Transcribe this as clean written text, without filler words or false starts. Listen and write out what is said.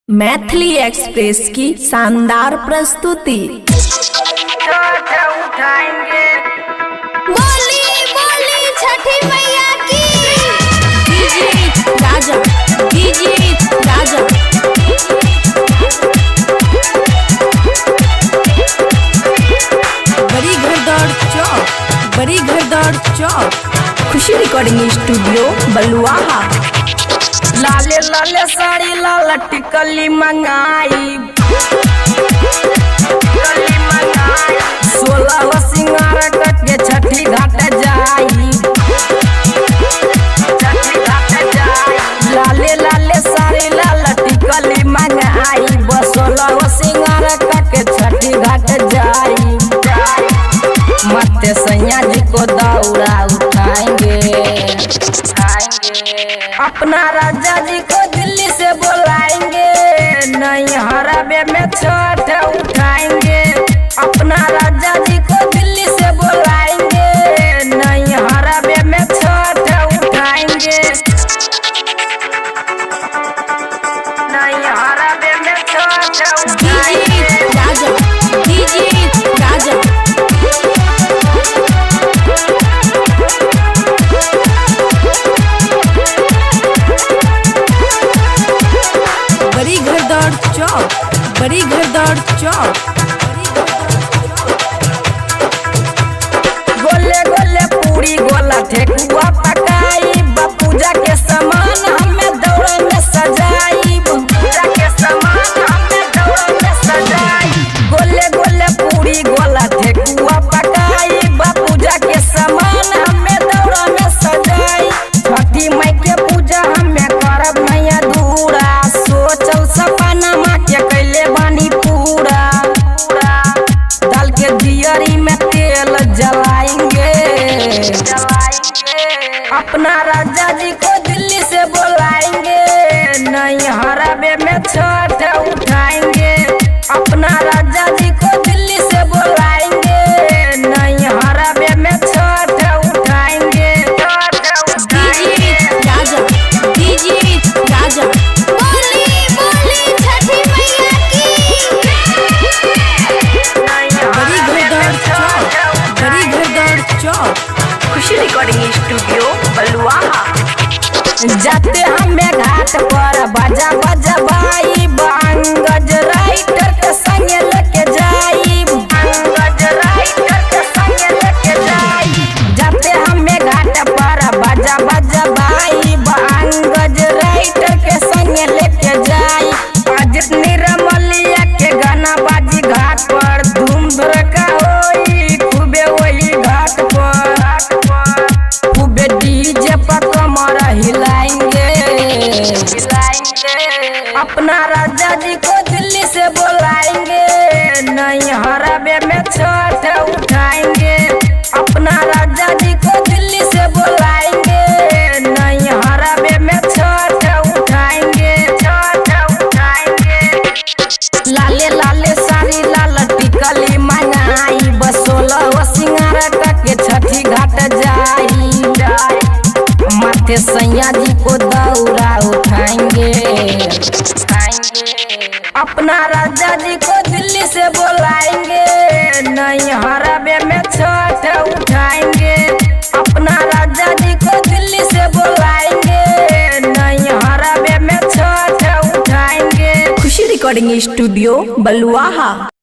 Maithili express की शानदार प्रस्तुति। बोली बोली छठी मैया की। डीजे राजा, डीजे राजा। बड़ी घरदौड़ चौक, बड़ी घरदौड़ चौक। खुशी रिकॉर्डिंग स्टूडियो बलुआहा। लाले लाले साड़ी लाल टिकली मंगाई, 16 सिंगार करके छठी घाट जाई। लाले लाले साड़ी लाल टिकली मंगाई, 16 सिंगार करके छठी घाट जाई। मत्ते सैया जी को दौड़ा उठाएंगे, अपना राजा जी को दिल्ली से बुलाएंगे, नहीं हराबे में छठ उठाएंगे। अपना राजा जी को दिल्ली से बुलाएंगे, नहीं हराबे में छठ उठाएंगे, नहीं हराबे में छठ उठाएंगे। राजा, डीजे राजा। बड़ी घरदौड़ चौक, बड़ी घरदौड़ चौक। गोले गोले पूरी गोला ठेकुआ पकाई, पूजा के सामान हमें दौड़ में सजाई, पूजा के सामान हमें दौड़ में सजाई। गोले गोले पूरी गोला ठेकुआ पकाई, पूजा के सामान हमें दौड़ में सजाई। छठी माई के पूजा हमें करब नहीं अधूरा, सोचल सपना माँ के कैले बानी पूरा। डाल के दियरी में तेल जलाएंगे, अपना राजा जी को दिल्ली से बुलाएंगे, नहीं हराबे में छठ उठाएंगे। अपना राजा जी को दिल्ली से बुलाएंगे, नहीं हराबे में छठ उठाएंगे, डीजे राजा, डीजे राजा। बोली बोली छठी मैया की। बड़ी घरदौड़ चौक, बड़ी घरदौड़ चौक। खुशी रिकॉर्डिंग स्टूडियो बलुआहा। जाते हमें घाट पर बाजा बजबाई, अंगज राइटर के संग लेके जाई, अंगज राइटर के संग लेके जाई। जाते हमें घाट पर बाजा बजबाई, अंगज राइटर के संग लेके जाई। अजित निरमलिया के गाना बाजी घाट पर, धूम धड़का होई खूबे वही घाट पर, खूबे डीजे पर कमर हिलाएंगे। अपना राजा जी को दिल्ली से बुलाएंगे, नहीं हराबे में छठ उठाएंगे। अपना राजा जी को दिल्ली से बुलाएंगे, नहीं हराबे में छठ उठाएंगे, छठ उठाएंगे। लाले लाले साड़ी लाल टिकली मंगाई, 16 सिंगार करके छठी घाट जाई। माथे सैया जी को दौड़ा उठाएंगे, अपना राजा जी को दिल्ली से बुलाएंगे, नहीं हराबे में छठ उठाएंगे। अपना राजा जी को दिल्ली से बुलाएंगे, नहीं हराबे में छठ उठाएंगे। खुशी रिकॉर्डिंग स्टूडियो बलुआहा।